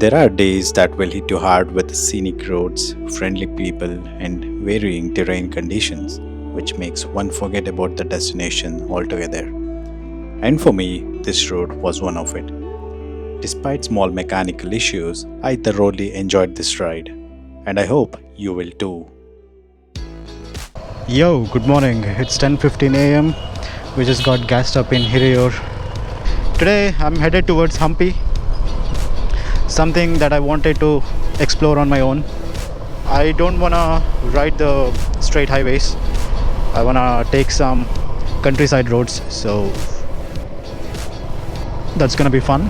There are days that will hit you hard with scenic roads, friendly people, and varying terrain conditions, which makes one forget about the destination altogether. And for me, this road was one of it. Despite small mechanical issues, I thoroughly enjoyed this ride, and I hope you will too. Yo, good morning. It's 10:15 a.m. We just got gassed up in Hiriyuru. Today I'm headed towards Hampi, something that I wanted to explore on my own. I don't wanna ride the straight highways. I wanna take some countryside roads, so that's gonna be fun.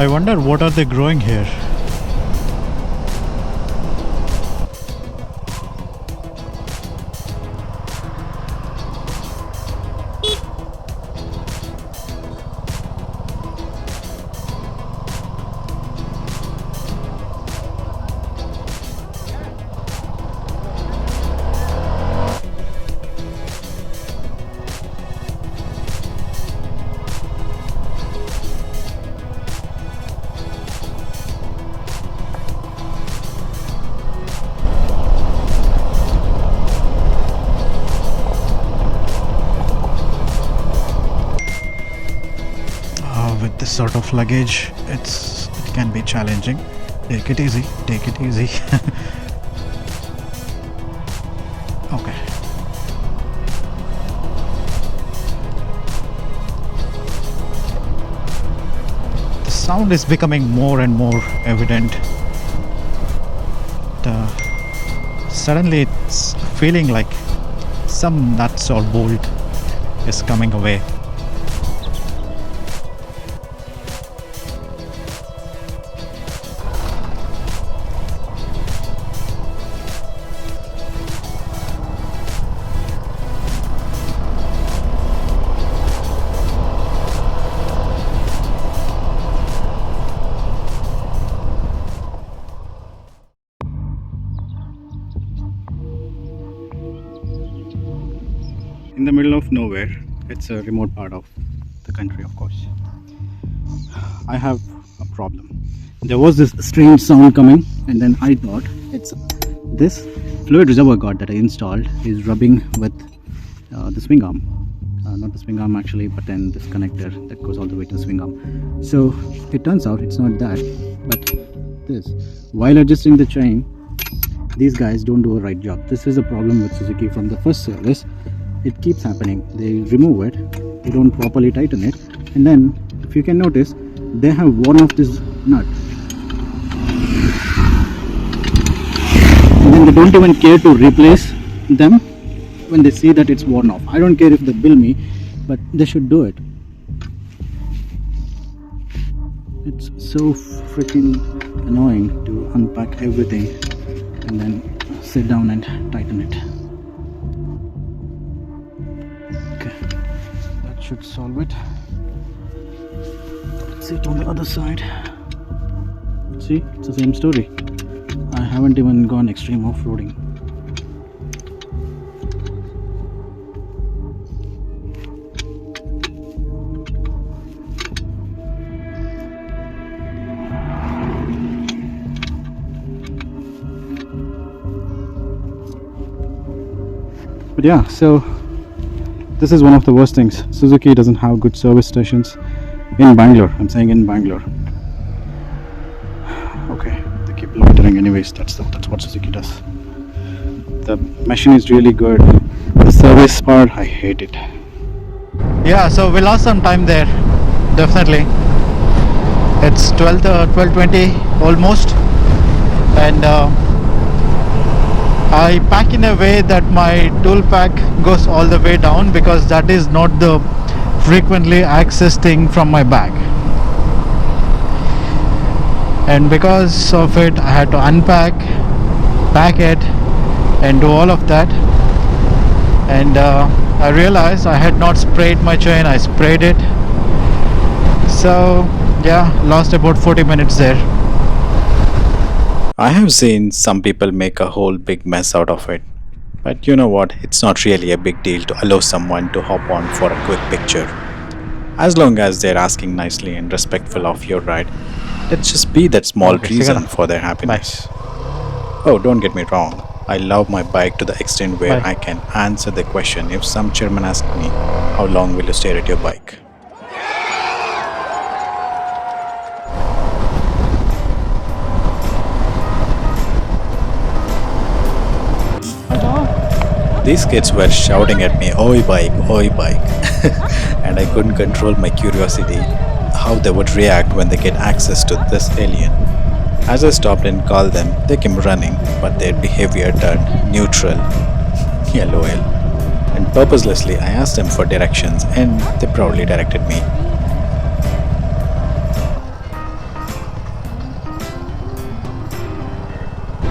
I wonder what are they growing here? With this sort of luggage, it can be challenging. Take it easy, take it easy. Okay. The sound is becoming more and more evident. Suddenly it's feeling like some nuts or bolt is coming away. In the middle of nowhere. It's a remote part of the country, of course. I have a problem. There was this strange sound coming, and then I thought it's this fluid reservoir guard that I installed is rubbing with the swing arm. Not the swing arm actually, but then this connector that goes all the way to the swing arm. So it turns out it's not that, but this. While adjusting the chain, these guys don't do a right job. This is a problem with Suzuki from the first service. It keeps happening. They remove it, they don't properly tighten it, and then if you can notice, they have worn off this nut, and then they don't even care to replace them when they see that it's worn off. I don't care if they bill me, but they should do it. It's so freaking annoying to unpack everything and then sit down and tighten it. Should solve it. Let's see it on the other side. See, it's the same story. I haven't even gone extreme off-roading. But yeah, so this is one of the worst things. Suzuki doesn't have good service stations in Bangalore. I'm saying in Bangalore. Okay, they keep loitering anyways. That's what Suzuki does. The machine is really good. The service part, I hate it. Yeah, so we lost some time there. Definitely. It's 12:20 almost, and I pack in a way that my tool pack goes all the way down, because that is not the frequently accessed thing from my bag, and because of it I had to unpack, pack it, and do all of that. And I realized I had not sprayed my chain. I sprayed it, so yeah, lost about 40 minutes there. I have seen some people make a whole big mess out of it. But you know what? It's not really a big deal to allow someone to hop on for a quick picture. As long as they're asking nicely and respectful of your ride, let's just be that small Okay, reason sigara. for their Bye. happiness. Oh, don't get me wrong. I love my bike to the extent where Bye. I can answer the question if some chairman asks me, how long will you stare at your bike? These kids were shouting at me, oi bike, and I couldn't control my curiosity how they would react when they get access to this alien. As I stopped and called them, they came running, but their behavior turned neutral, LOL. And purposelessly, I asked them for directions, and they proudly directed me.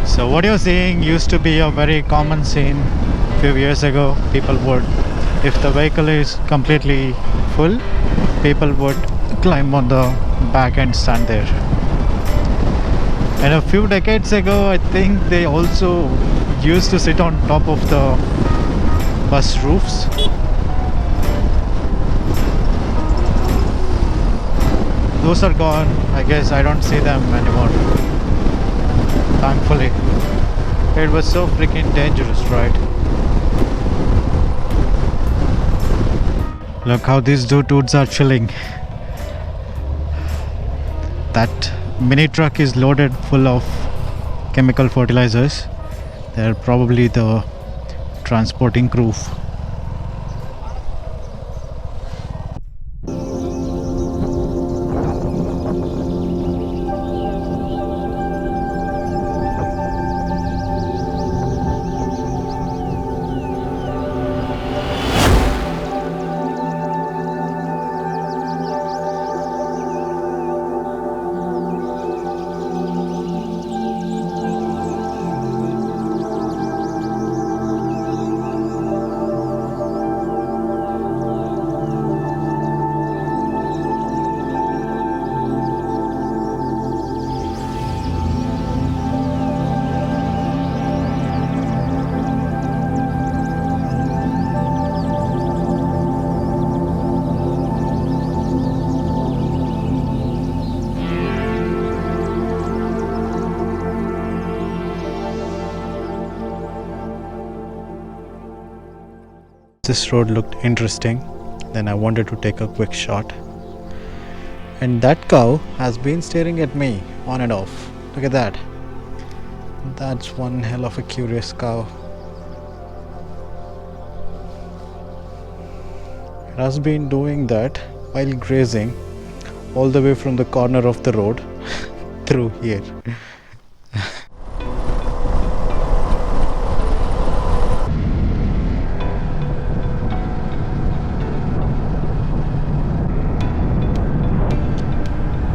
So what you're seeing used to be a very common scene a few years ago. People would, if the vehicle is completely full, people would climb on the back and stand there. And a few decades ago, I think they also used to sit on top of the bus roofs. Those are gone. I guess I don't see them anymore. Thankfully. It was so freaking dangerous, right? Look how these two dudes are chilling. That mini truck is loaded full of chemical fertilizers. They're probably the transporting crew. This road looked interesting. Then I wanted to take a quick shot. And that cow has been staring at me on and off. Look at that. That's one hell of a curious cow. It has been doing that while grazing all the way from the corner of the road through here.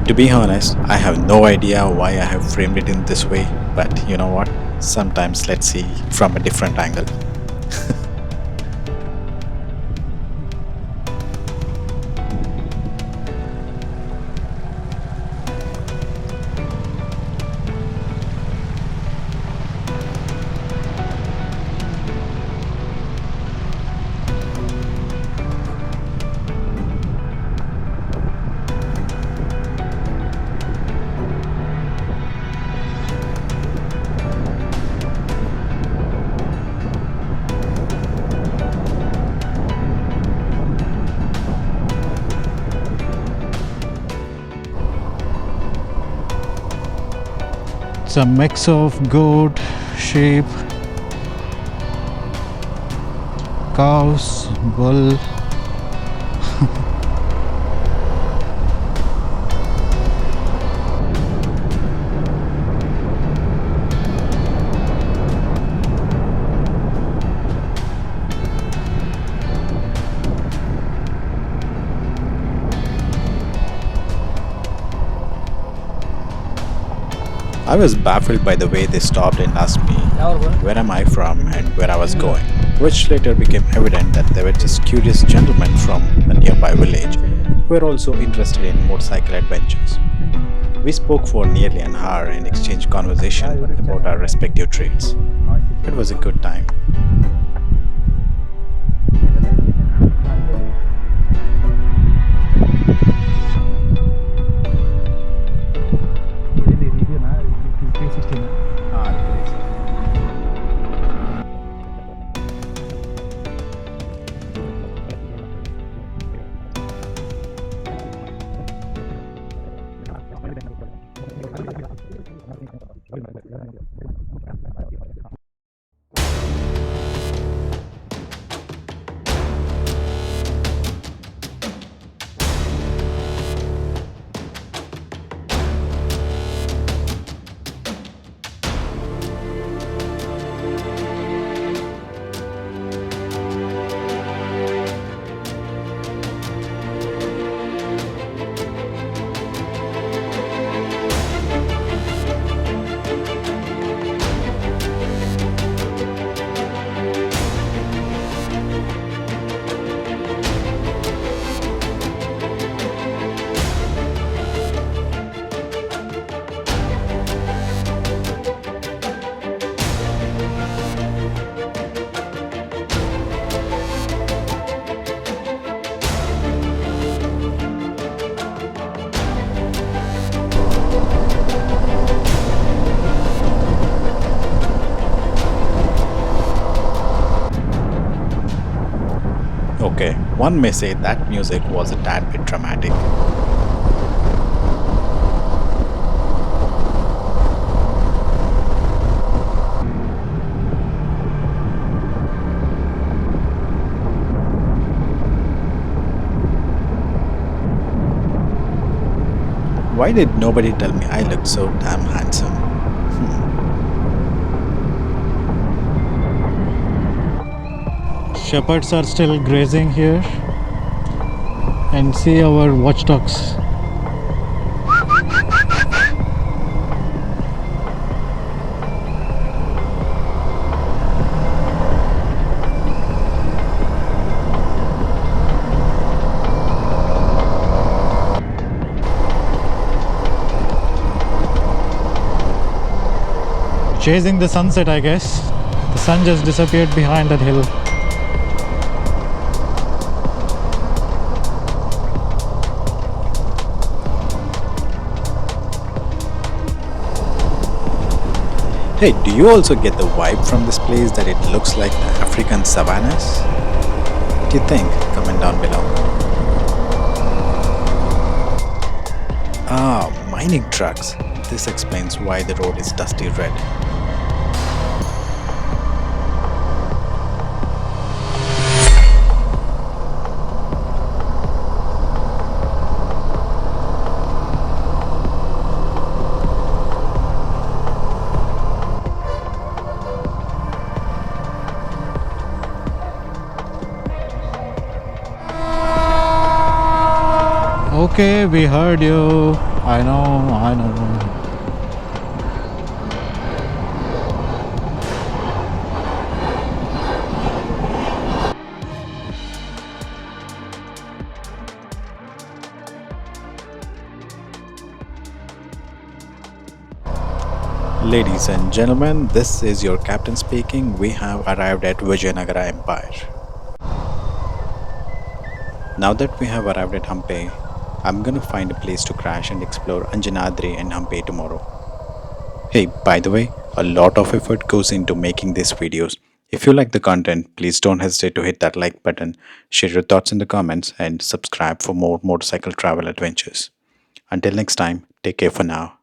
To be honest, I have no idea why I have framed it in this way, but you know what? Sometimes let's see from a different angle. It's a mix of goat, sheep, cows, bull. I was baffled by the way they stopped and asked me where am I from and where I was going, which later became evident that they were just curious gentlemen from a nearby village who were also interested in motorcycle adventures. We spoke for nearly an hour and exchanged conversation about our respective trades. It was a good time. Okay, one may say that music was a tad bit dramatic. Why did nobody tell me I looked so damn handsome? Shepherds are still grazing here, and see our watchdogs. Chasing the sunset, I guess. The sun just disappeared behind that hill. Hey, do you also get the vibe from this place that it looks like the African savannas? What do you think? Comment down below. Ah, mining trucks. This explains why the road is dusty red. Okay, we heard you. I know. Ladies and gentlemen, this is your captain speaking. We have arrived at Vijayanagara Empire. Now that we have arrived at Hampe, I'm gonna find a place to crash and explore Anjanadri and Hampe tomorrow. Hey, by the way, a lot of effort goes into making these videos. If you like the content, please don't hesitate to hit that like button, share your thoughts in the comments, and subscribe for more motorcycle travel adventures. Until next time, take care for now.